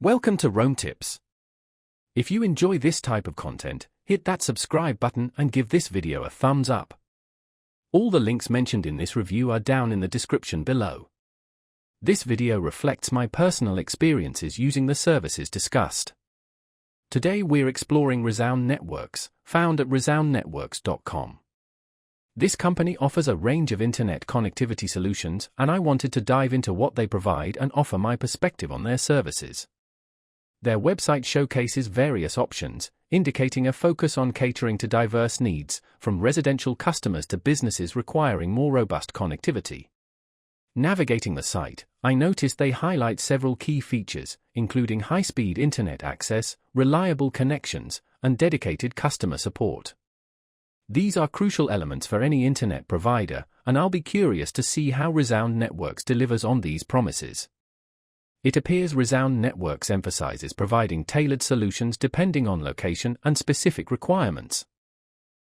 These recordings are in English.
Welcome to Rome Tips. If you enjoy this type of content, hit that subscribe button and give this video a thumbs up. All the links mentioned in this review are down in the description below. This video reflects my personal experiences using the services discussed. Today we're exploring Resound Networks, found at resoundnetworks.com. This company offers a range of internet connectivity solutions, and I wanted to dive into what they provide and offer my perspective on their services. Their website showcases various options, indicating a focus on catering to diverse needs, from residential customers to businesses requiring more robust connectivity. Navigating the site, I noticed they highlight several key features, including high-speed internet access, reliable connections, and dedicated customer support. These are crucial elements for any internet provider, and I'll be curious to see how Resound Networks delivers on these promises. It appears Resound Networks emphasizes providing tailored solutions depending on location and specific requirements.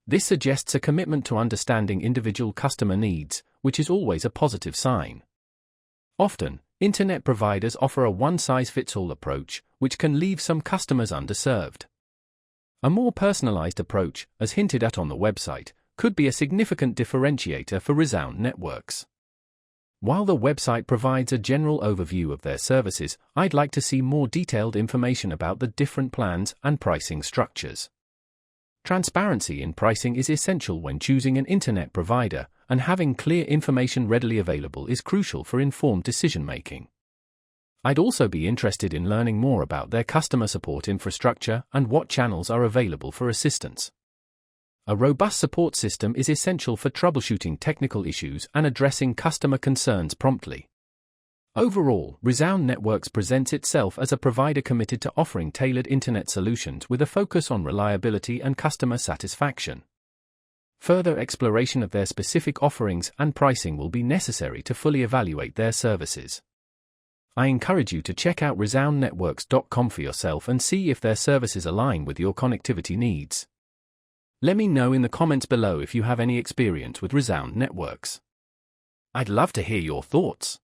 This suggests a commitment to understanding individual customer needs, which is always a positive sign. Often, internet providers offer a one-size-fits-all approach, which can leave some customers underserved. A more personalized approach, as hinted at on the website, could be a significant differentiator for Resound Networks. While the website provides a general overview of their services, I'd like to see more detailed information about the different plans and pricing structures. Transparency in pricing is essential when choosing an internet provider, and having clear information readily available is crucial for informed decision-making. I'd also be interested in learning more about their customer support infrastructure and what channels are available for assistance. A robust support system is essential for troubleshooting technical issues and addressing customer concerns promptly. Overall, Resound Networks presents itself as a provider committed to offering tailored internet solutions with a focus on reliability and customer satisfaction. Further exploration of their specific offerings and pricing will be necessary to fully evaluate their services. I encourage you to check out resoundnetworks.com for yourself and see if their services align with your connectivity needs. Let me know in the comments below if you have any experience with Resound Networks. I'd love to hear your thoughts.